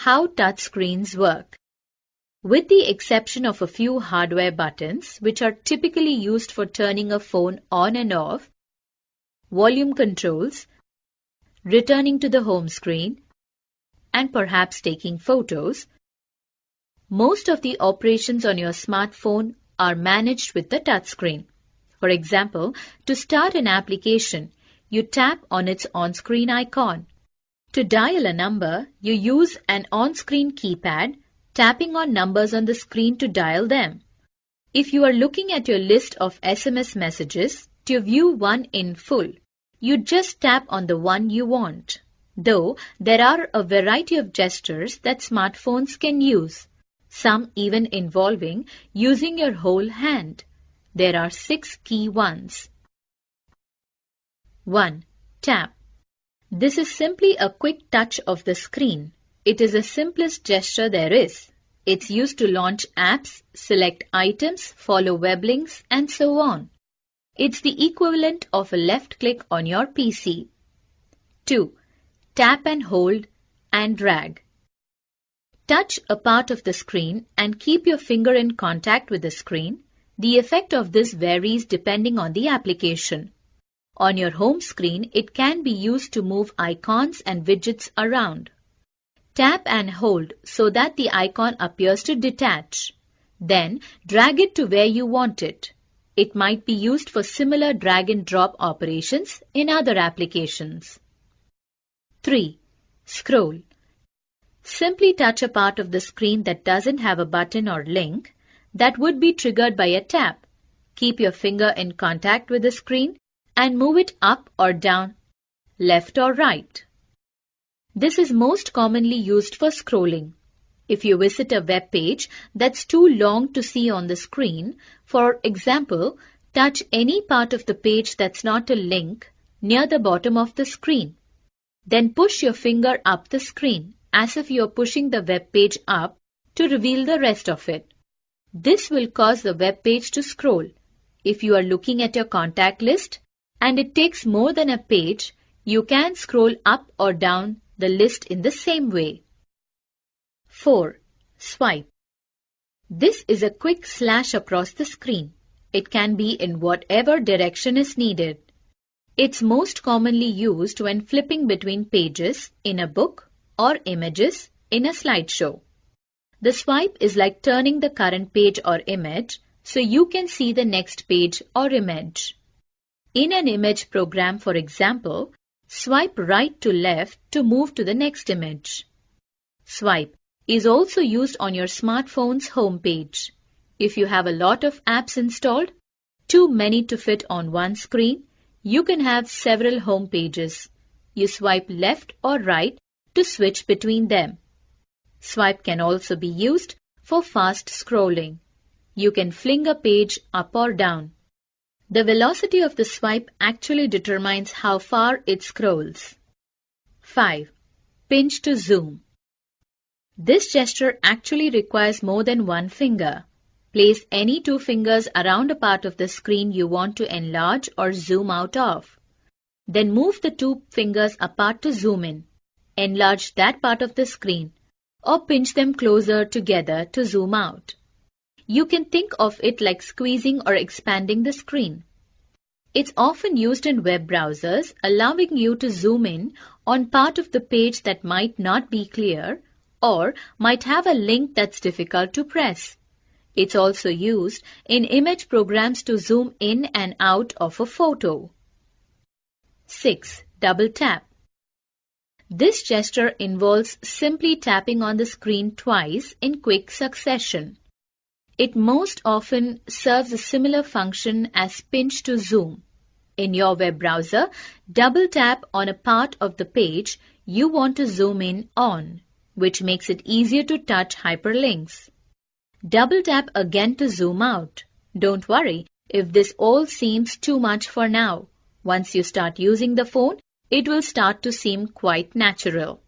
how touchscreens work. With the exception of a few hardware buttons, which are typically used for turning a phone on and off, volume controls, returning to the home screen, and perhaps taking photos, most of the operations on your smartphone are managed with the touchscreen. For example, to start an application, you tap on its on-screen icon. To dial a number, you use an on-screen keypad, tapping on numbers on the screen to dial them. If you are looking at your list of SMS messages, to view one in full, you just tap on the one you want. Though there are a variety of gestures that smartphones can use, some even involving using your whole hand. There are 6 key ones. 1. Tap. This is simply a quick touch of the screen. It is the simplest gesture there is. It's used to launch apps, select items, follow web links, and so on. It's the equivalent of a left click on your PC. 2. Tap and hold and drag. Touch a part of the screen and keep your finger in contact with the screen. The effect of this varies depending on the application. On your home screen, it can be used to move icons and widgets around. Tap and hold so that the icon appears to detach. Then drag it to where you want it. It might be used for similar drag and drop operations in other applications. 3. Scroll. Simply touch a part of the screen that doesn't have a button or link that would be triggered by a tap. Keep your finger in contact with the screen and move it up or down, left or right. This is most commonly used for scrolling. If you visit a web page that's too long to see on the screen, for example, touch any part of the page that's not a link near the bottom of the screen. Then push your finger up the screen as if you're pushing the web page up to reveal the rest of it. This will cause the web page to scroll. If you are looking at your contact list and it takes more than a page, you can scroll up or down the list in the same way. 4. Swipe. This is a quick slash across the screen. It can be in whatever direction is needed. It's most commonly used when flipping between pages in a book or images in a slideshow. The swipe is like turning the current page or image so you can see the next page or image. In an image program, for example, swipe right to left to move to the next image. Swipe is also used on your smartphone's home page. If you have a lot of apps installed, too many to fit on one screen, you can have several home pages. You swipe left or right to switch between them. Swipe can also be used for fast scrolling. You can fling a page up or down. The velocity of the swipe actually determines how far it scrolls. 5. Pinch to zoom. This gesture actually requires more than one finger. Place any 2 fingers around a part of the screen you want to enlarge or zoom out of. Then move the 2 fingers apart to zoom in. Enlarge that part of the screen or pinch them closer together to zoom out. You can think of it like squeezing or expanding the screen. It's often used in web browsers, allowing you to zoom in on part of the page that might not be clear or might have a link that's difficult to press. It's also used in image programs to zoom in and out of a photo. 6. Double tap. This gesture involves simply tapping on the screen twice in quick succession. It most often serves a similar function as pinch to zoom. In your web browser, double tap on a part of the page you want to zoom in on, which makes it easier to touch hyperlinks. Double tap again to zoom out. Don't worry if this all seems too much for now. Once you start using the phone, it will start to seem quite natural.